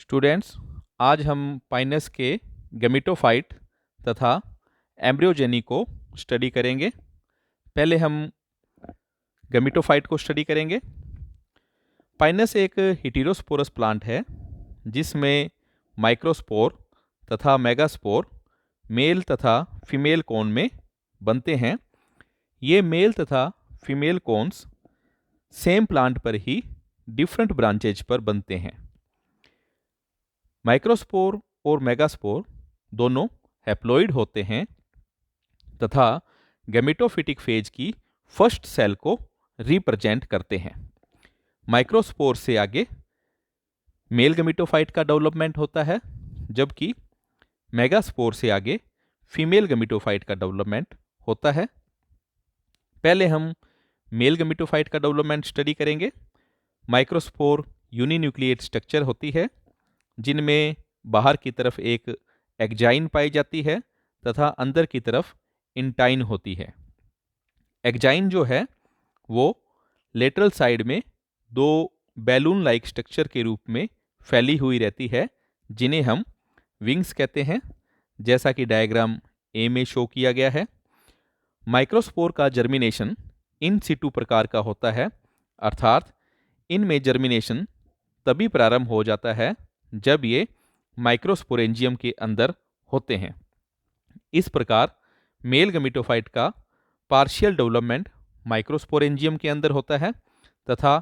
Students, आज हम Pinus के गैमेटोफाइट तथा एम्ब्रियोजेनी को स्टडी करेंगे। पहले हम गैमेटोफाइट को स्टडी करेंगे। पाइनस एक हेटेरोस्पोरस प्लांट है जिसमें माइक्रोस्पोर तथा मेगास्पोर मेल तथा फीमेल कोन में बनते हैं। ये मेल तथा फीमेल कोन्स सेम प्लांट पर ही डिफरेंट ब्रांचेज पर बनते हैं। माइक्रोस्पोर और मेगास्पोर दोनों हैप्लॉइड होते हैं तथा गैमेटोफिटिक फेज की फर्स्ट सेल को रिप्रेजेंट करते हैं। माइक्रोस्पोर से आगे मेल गैमेटोफाइट का डेवलपमेंट होता है, जबकि मेगास्पोर से आगे फीमेल गैमेटोफाइट का डेवलपमेंट होता है। पहले हम मेल गैमेटोफाइट का डेवलपमेंट स्टडी करेंगे। माइक्रोस्पोर यूनिन्यूक्लिएट स्ट्रक्चर होती है जिनमें बाहर की तरफ एक एक्जाइन पाई जाती है तथा अंदर की तरफ इंटाइन होती है। एक्जाइन जो है वो लेटरल साइड में दो बैलून लाइक स्ट्रक्चर के रूप में फैली हुई रहती है, जिन्हें हम विंग्स कहते हैं, जैसा कि डायग्राम ए में शो किया गया है। माइक्रोस्पोर का जर्मिनेशन इन सिटू प्रकार का होता है, अर्थात इनमें जर्मिनेशन तभी प्रारंभ हो जाता है जब ये माइक्रोस्पोरेंजियम के अंदर होते हैं। इस प्रकार मेल गैमेटोफाइट का पार्शियल डेवलपमेंट माइक्रोस्पोरेंजियम के अंदर होता है तथा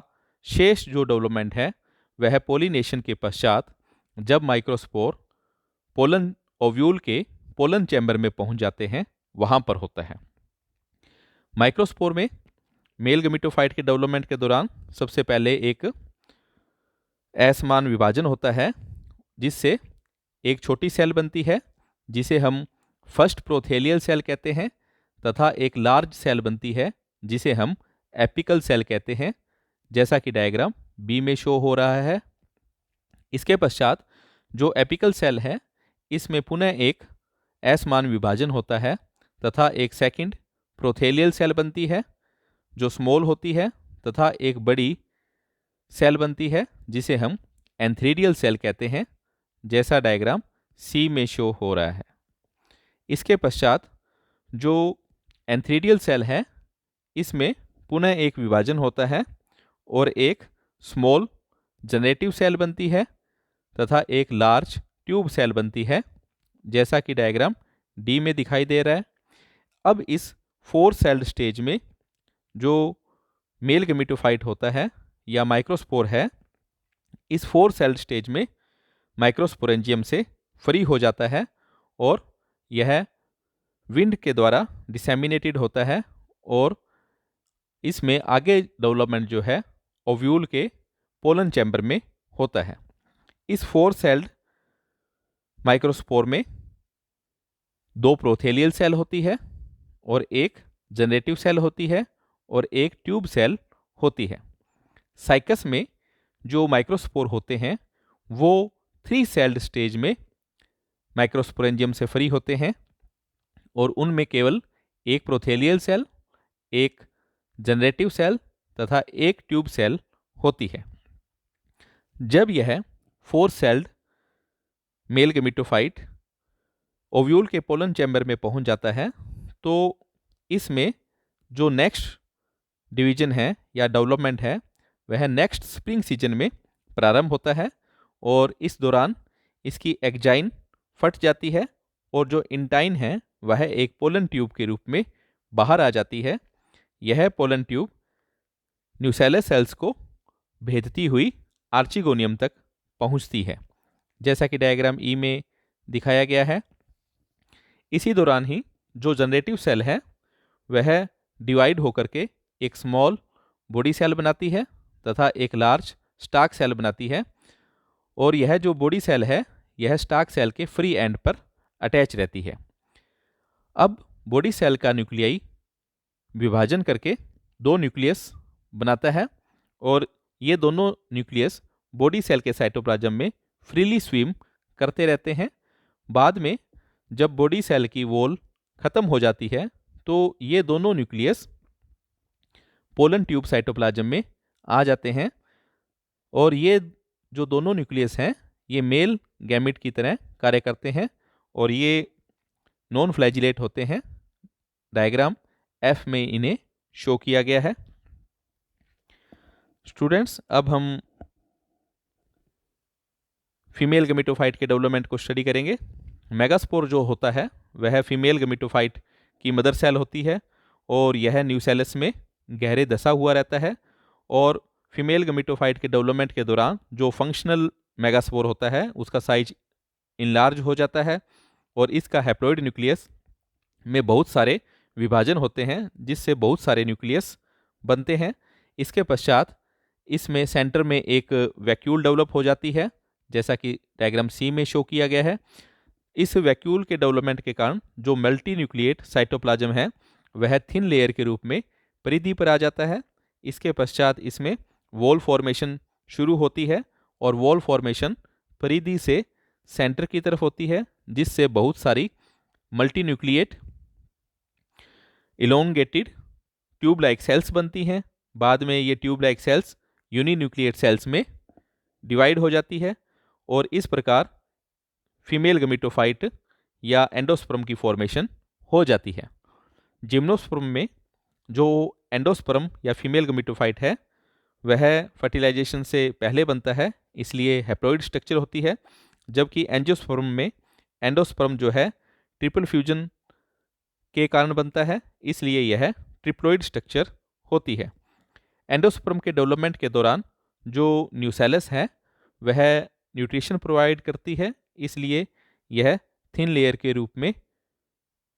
शेष जो डेवलपमेंट है वह पोलिनेशन के पश्चात जब माइक्रोस्पोर पोलन ओव्यूल के पोलन चैम्बर में पहुंच जाते हैं वहां पर होता है। माइक्रोस्पोर में मेल गैमेटोफाइट के डेवलपमेंट के दौरान सबसे पहले एक असमान विभाजन होता है, जिससे एक छोटी सेल बनती है जिसे हम फर्स्ट प्रोथेलियल सेल कहते हैं तथा एक लार्ज सेल बनती है जिसे हम एपिकल सेल कहते हैं, जैसा कि डायग्राम बी में शो हो रहा है। इसके पश्चात जो एपिकल सेल है इसमें पुनः एक असमान विभाजन होता है तथा एक सेकंड प्रोथेलियल सेल बनती है जो स्मॉल होती है तथा एक बड़ी सेल बनती है जिसे हम एंथ्रीडियल सेल कहते हैं, जैसा डायग्राम सी में शो हो रहा है। इसके पश्चात जो एंथ्रीडियल सेल है इसमें पुनः एक विभाजन होता है और एक स्मॉल जनरेटिव सेल बनती है तथा एक लार्ज ट्यूब सेल बनती है, जैसा कि डायग्राम डी में दिखाई दे रहा है। अब इस 4 सेल्ड स्टेज में जो मेल गैमेटोफाइट होता है या माइक्रोस्पोर है, इस 4 सेल्ड स्टेज में माइक्रोस्पोरेंजियम से फ्री हो जाता है और यह विंड के द्वारा डिसेमिनेटेड होता है और इसमें आगे डेवलपमेंट जो है ओव्यूल के पोलन चैम्बर में होता है। इस 4 सेल्ड माइक्रोस्पोर में 2 प्रोथेलियल सेल होती है और एक जनरेटिव सेल होती है और एक ट्यूब सेल होती है। साइकस में जो माइक्रोस्पोर होते हैं वो 3 सेल्ड स्टेज में माइक्रोस्पोरेंजियम से फ्री होते हैं और उनमें केवल एक प्रोथेलियल सेल, एक जनरेटिव सेल तथा एक ट्यूब सेल होती है। जब यह 4 सेल्ड मेल गैमेटोफाइट ओव्यूल के पोलन चैम्बर में पहुंच जाता है तो इसमें जो नेक्स्ट डिवीजन है या डेवलपमेंट है वह नेक्स्ट स्प्रिंग सीजन में प्रारंभ होता है और इस दौरान इसकी एक्जाइन फट जाती है और जो इंटाइन है वह एक पोलन ट्यूब के रूप में बाहर आ जाती है। यह पोलन ट्यूब न्यूसेलस सेल्स को भेदती हुई आर्चिगोनियम तक पहुंचती है, जैसा कि डायग्राम ई में दिखाया गया है। इसी दौरान ही जो जनरेटिव सेल है वह डिवाइड होकर के एक स्मॉल बॉडी सेल बनाती है तथा एक लार्ज स्टार्क सेल बनाती है और यह जो बॉडी सेल है यह स्टार्क सेल के फ्री एंड पर अटैच रहती है। अब बॉडी सेल का न्यूक्लियाई विभाजन करके 2 न्यूक्लियस बनाता है और ये दोनों न्यूक्लियस बॉडी सेल के साइटोप्लाज्म में फ्रीली स्विम करते रहते हैं। बाद में जब बॉडी सेल की वॉल खत्म हो जाती है तो ये दोनों न्यूक्लियस पोलन ट्यूब साइटोप्लाज्म में आ जाते हैं और ये जो दोनों न्यूक्लियस हैं ये मेल गैमिट की तरह कार्य करते हैं और ये नॉन फ्लैजिलेट होते हैं। डायग्राम F में इन्हें शो किया गया है। स्टूडेंट्स, अब हम फीमेल गमीटोफाइट के डेवलपमेंट को स्टडी करेंगे। मेगास्पोर जो होता है वह फीमेल गमीटोफाइट की मदर सेल होती है और यह न्यूसेलस में गहरे धसा हुआ रहता है। और फीमेल गमीटोफाइट के डेवलपमेंट के दौरान जो फंक्शनल मेगास्पोर होता है उसका साइज इनलार्ज हो जाता है और इसका हैप्लॉइड न्यूक्लियस में बहुत सारे विभाजन होते हैं जिससे बहुत सारे न्यूक्लियस बनते हैं। इसके पश्चात इसमें सेंटर में एक वैक्यूल डेवलप हो जाती है, जैसा कि डायग्राम C में शो किया गया है। इस वैक्यूल के डेवलपमेंट के कारण जो मल्टी न्यूक्लिएट साइटोप्लाज्म है वह थिन लेयर के रूप में परिधि पर आ जाता है। इसके पश्चात इसमें वॉल फॉर्मेशन शुरू होती है और वॉल फॉर्मेशन परिधि से सेंटर की तरफ होती है, जिससे बहुत सारी multi nucleate elongated tube like cells बनती हैं। बाद में ये tube like cells uninucleate cells में डिवाइड हो जाती है और इस प्रकार फीमेल गमीटोफाइट या एंडोस्पर्म की फॉर्मेशन हो जाती है। जिम्नोस्पर्म में जो एंडोस्पर्म या फीमेल गमीटोफाइट है वह फर्टिलाइजेशन से पहले बनता है, इसलिए हैप्लॉइड स्ट्रक्चर होती है, जबकि एंजियोस्पर्म में एंडोस्पर्म जो है ट्रिपल फ्यूजन के कारण बनता है, इसलिए यह ट्रिप्लोइड स्ट्रक्चर होती है। एंडोस्पर्म के डेवलपमेंट के दौरान जो न्यूसेलस है वह न्यूट्रिशन प्रोवाइड करती है, इसलिए यह थिन लेयर के रूप में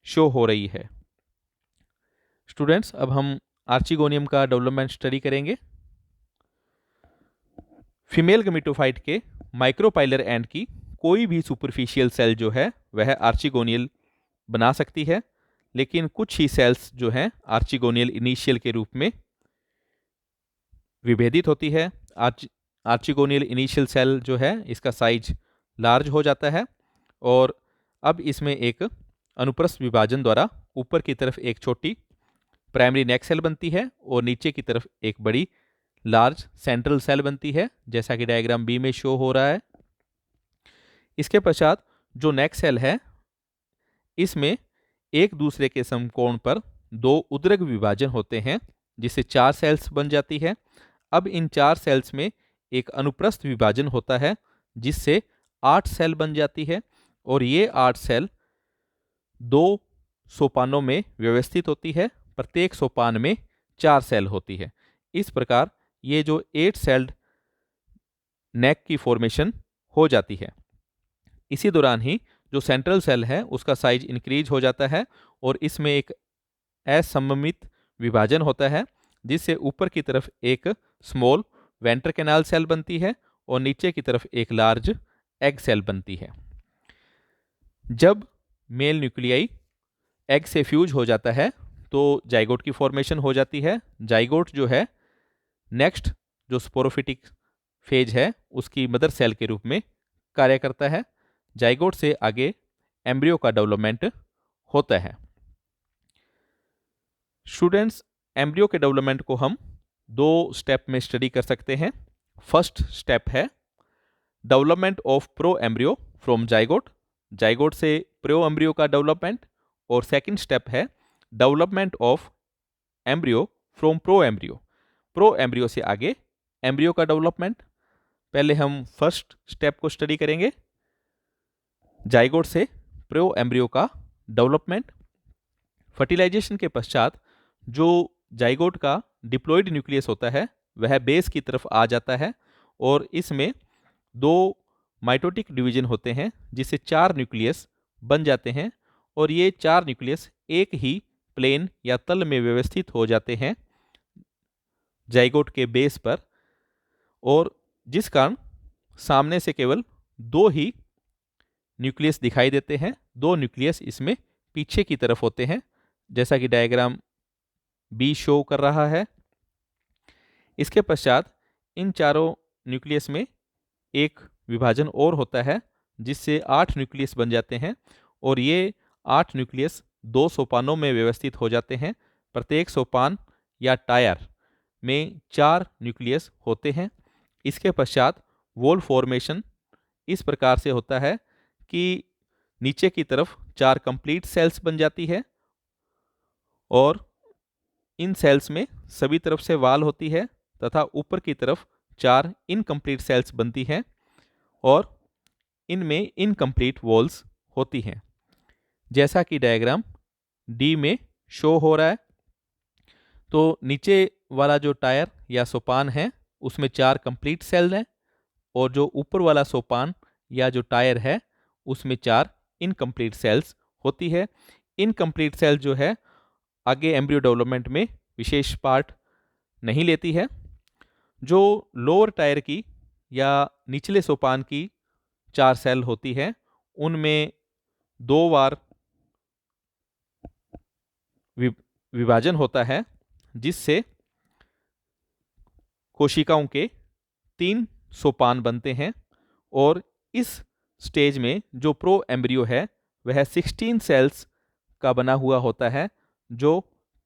शो हो रही है। स्टूडेंट्स, अब हम आर्चिगोनियम का डेवलपमेंट स्टडी करेंगे। फीमेल गमीटोफाइट के माइक्रोपाइलर एंड की कोई भी सुपरफिशियल सेल जो है वह आर्चिगोनियल बना सकती है, लेकिन कुछ ही सेल्स जो हैं आर्चिगोनियल इनिशियल के रूप में विभेदित होती है। आर्चिगोनियल इनिशियल सेल जो है इसका साइज लार्ज हो जाता है और अब इसमें एक अनुप्रस्थ विभाजन द्वारा ऊपर की तरफ एक छोटी प्राइमरी नेक सेल बनती है और नीचे की तरफ एक बड़ी लार्ज सेंट्रल सेल बनती है, जैसा कि डायग्राम B में शो हो रहा है। इसके पश्चात जो नेक सेल है इसमें एक दूसरे के समकोण पर दो उद्रग विभाजन होते हैं, जिससे 4 सेल्स बन जाती है। अब इन 4 सेल्स में एक अनुप्रस्थ विभाजन होता है जिससे 8 सेल बन जाती है और ये 8 सेल 2 सोपानों में व्यवस्थित होती है। प्रत्येक सोपान में 4 सेल होती है। इस प्रकार ये जो 8 सेल्ड नेक की फॉर्मेशन हो जाती है। इसी दौरान ही जो सेंट्रल सेल है उसका साइज इंक्रीज हो जाता है और इसमें एक असममित विभाजन होता है, जिससे ऊपर की तरफ एक स्मॉल वेंट्र कैनाल सेल बनती है और नीचे की तरफ एक लार्ज एग सेल बनती है। जब मेल न्यूक्लियाई एग से फ्यूज हो जाता है तो जाइगोट की फॉर्मेशन हो जाती है। जाइगोट जो है नेक्स्ट जो स्पोरोफिटिक फेज है उसकी मदर सेल के रूप में कार्य करता है। जाइगोट से आगे एम्ब्रियो का डेवलपमेंट होता है। स्टूडेंट्स, एम्ब्रियो के डेवलपमेंट को हम 2 स्टेप में स्टडी कर सकते हैं। फर्स्ट स्टेप है development of pro embryo from zygote, zygote से प्रो एम्ब्रियो का डेवलपमेंट, और सेकंड स्टेप है development of embryo from pro embryo, pro embryo से आगे एम्ब्रियो का डेवलपमेंट। पहले हम फर्स्ट स्टेप को स्टडी करेंगे, जाइगोट से प्रो एम्ब्रियो का डेवलपमेंट। फर्टिलाइजेशन के पश्चात जो जाइगोट का डिप्लॉइड न्यूक्लियस होता है वह बेस की तरफ आ जाता है और इसमें 2 माइटोटिक डिवीजन होते हैं जिससे 4 न्यूक्लियस बन जाते हैं और ये 4 न्यूक्लियस एक ही प्लेन या तल में व्यवस्थित हो जाते हैं जाइगोट के बेस पर, और जिस कारण सामने से केवल 2 ही न्यूक्लियस दिखाई देते हैं। 2 न्यूक्लियस इसमें पीछे की तरफ होते हैं, जैसा कि डायग्राम B शो कर रहा है। इसके पश्चात इन चारों न्यूक्लियस में एक विभाजन और होता है जिससे 8 न्यूक्लियस बन जाते हैं और ये 8 न्यूक्लियस 2 सोपानों में व्यवस्थित हो जाते हैं। प्रत्येक सोपान या टायर में 4 न्यूक्लियस होते हैं। इसके पश्चात वॉल फॉर्मेशन इस प्रकार से होता है कि नीचे की तरफ 4 कंप्लीट सेल्स बन जाती है और इन सेल्स में सभी तरफ से वाल होती है तथा ऊपर की तरफ 4 इनकम्प्लीट सेल्स बनती हैं और इनमें इनकम्प्लीट वॉल्स होती हैं, जैसा कि डायग्राम डी में शो हो रहा है। तो नीचे वाला जो टायर या सोपान है उसमें 4 कंप्लीट सेल हैं और जो ऊपर वाला सोपान या जो टायर है उसमें 4 इनकम्प्लीट सेल्स होती है। इनकम्प्लीट सेल जो है आगे एम्ब्रियो डेवलपमेंट में विशेष पार्ट नहीं लेती है। जो लोअर टायर की या निचले सोपान की 4 सेल होती है उनमें 2 बार विभाजन होता है, जिससे कोशिकाओं के 3 सोपान बनते हैं और इस स्टेज में जो प्रो एम्ब्रियो है वह 16 सेल्स का बना हुआ होता है, जो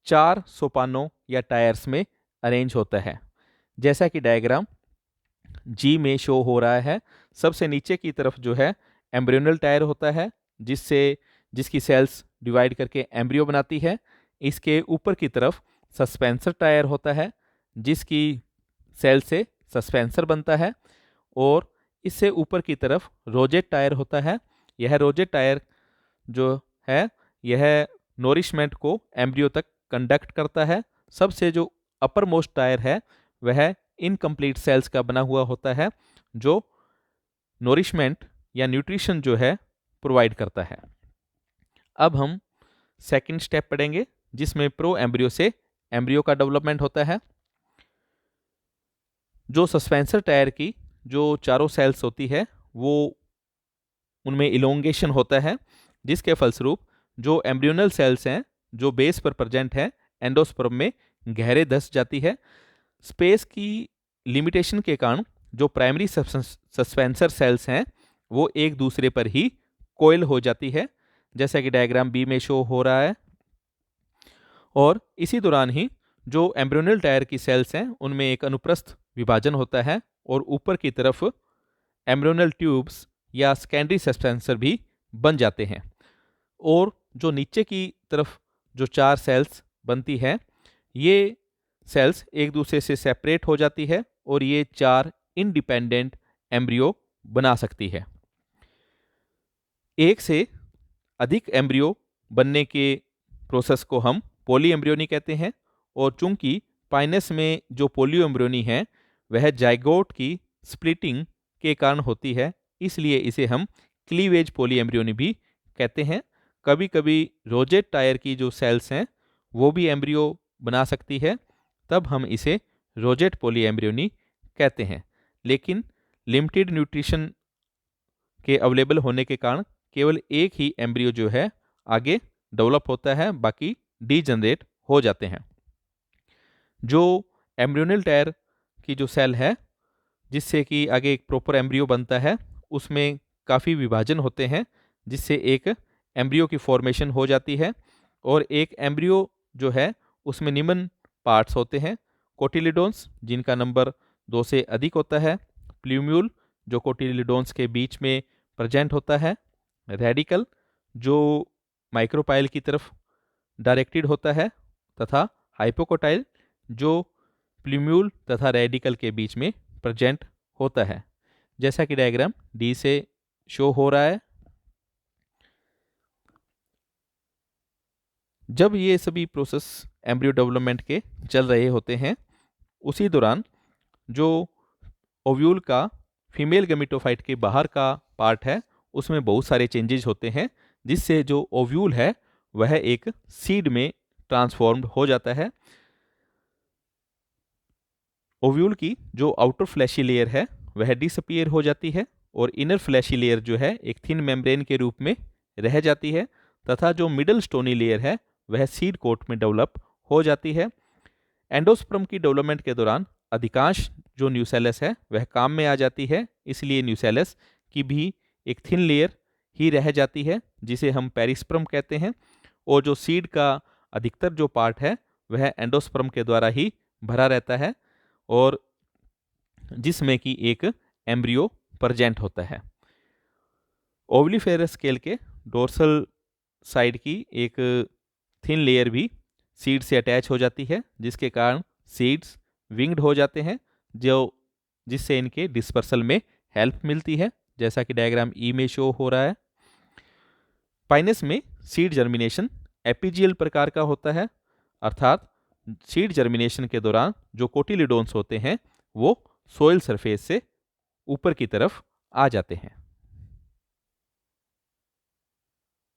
4 सोपानों या टायर्स में अरेंज होता है, जैसा कि डायग्राम जी में शो हो रहा है। सबसे नीचे की तरफ जो है एम्ब्रियोनल टायर होता है, जिसकी सेल्स डिवाइड करके एम्ब्रियो बनाती है। इसके ऊपर की तरफ सस्पेंसर टायर होता है, जिसकी सेल से सस्पेंसर बनता है और इससे ऊपर की तरफ रोजेट टायर होता है। यह रोजेट टायर जो है यह नोरिशमेंट को एम्ब्रियो तक कंडक्ट करता है। सबसे जो अपर मोस्ट टायर है वह इनकम्प्लीट सेल्स का बना हुआ होता है, जो नोरिशमेंट या न्यूट्रिशन जो है प्रोवाइड करता है। अब हम सेकंड स्टेप पढ़ेंगे, जिसमें प्रो एम्ब्रियो से एम्ब्रियो का डेवलपमेंट होता है। जो सस्पेंसर टायर की जो चारों सेल्स होती है वो उनमें इलोंगेशन होता है, जिसके फलस्वरूप जो एम्ब्रियोनल सेल्स हैं जो बेस पर प्रेजेंट है एंडोस्पर्म में गहरे धंस जाती है। स्पेस की लिमिटेशन के कारण जो प्राइमरी सस्पेंसर सेल्स हैं वो एक दूसरे पर ही कोयल हो जाती है, जैसा कि डायग्राम बी में शो हो रहा है। और इसी दौरान ही जो एम्ब्रियोनल टायर की सेल्स हैं उनमें एक अनुप्रस्थ विभाजन होता है और ऊपर की तरफ एम्ब्रियोनल ट्यूब्स या सेकेंडरी सस्पेंसर भी बन जाते हैं। और जो नीचे की तरफ जो 4 सेल्स बनती हैं ये सेल्स एक दूसरे से सेपरेट हो जाती है और ये 4 इंडिपेंडेंट एम्ब्रियो बना सकती है। एक से अधिक एम्ब्रियो बनने के प्रोसेस को हम पॉली एम्ब्रियोनी कहते हैं और चूंकि पाइनस में जो पोलियो एम्ब्रियोनी है वह जाइगोट की स्प्लिटिंग के कारण होती है, इसलिए इसे हम क्लीवेज पॉली एम्ब्रियोनी भी कहते हैं। कभी कभी रोजेट टायर की जो सेल्स हैं वो भी एम्ब्रियो बना सकती है, तब हम इसे रोजेट पॉली एम्ब्रियोनी कहते हैं। लेकिन लिमिटेड न्यूट्रिशन के अवेलेबल होने के कारण केवल एक ही एम्ब्रियो जो है आगे डेवलप होता है, बाकी डीजनरेट हो जाते हैं। जो एम्ब्रियोनल टायर की जो सेल है जिससे कि आगे एक प्रॉपर एम्ब्रियो बनता है उसमें काफ़ी विभाजन होते हैं, जिससे एक एम्ब्रियो की फॉर्मेशन हो जाती है। और एक एम्ब्रियो जो है उसमें निम्न पार्ट्स होते हैं: कोटिलिडोन्स जिनका नंबर 2 से अधिक होता है, प्ल्यूम्यूल जो कोटिलिडोन्स के बीच में प्रेजेंट होता है, रेडिकल जो माइक्रोपाइल की तरफ डायरेक्टेड होता है, तथा हाइपोकोटाइल जो प्ल्यूम्यूल तथा रेडिकल के बीच में प्रेजेंट होता है, जैसा कि डायग्राम डी से शो हो रहा है। जब ये सभी प्रोसेस एम्ब्रियो डेवलपमेंट के चल रहे होते हैं उसी दौरान जो ओव्यूल का फीमेल गैमेटोफाइट के बाहर का पार्ट है उसमें बहुत सारे चेंजेस होते हैं, जिससे जो ओव्यूल है वह एक सीड में ट्रांसफॉर्म्ड हो जाता है। ओव्यूल की जो आउटर फ्लैशी लेयर है वह डिसअपीयर हो जाती है और इनर फ्लैशी लेयर जो है एक थिन मेम्ब्रेन के रूप में रह जाती है, तथा जो मिडल स्टोनी लेयर है वह सीड कोट में डेवलप हो जाती है। एंडोस्पर्म की डेवलपमेंट के दौरान अधिकांश जो न्यूसेलस है वह काम में आ जाती है, इसलिए न्यूसेलस की भी एक थिन लेयर ही रह जाती है जिसे हम पेरिस्पर्म कहते हैं। और जो सीड का अधिकतर जो पार्ट है वह एंडोस्पर्म के द्वारा ही भरा रहता है और जिसमें कि एक एम्ब्रियो प्रेजेंट होता है। ओवलीफेरस स्केल के डोर्सल साइड की एक थिन लेयर भी सीड से अटैच हो जाती है, जिसके कारण सीड्स विंग्ड हो जाते हैं, जिससे इनके डिस्पर्सल में हेल्प मिलती है, जैसा कि डायग्राम ई में शो हो रहा है। पाइनस में सीड जर्मिनेशन एपीजियल प्रकार का होता है, अर्थात सीड जर्मिनेशन के दौरान जो कोटिलिडोन्स होते हैं वो सोइल सरफेस से ऊपर की तरफ आ जाते हैं।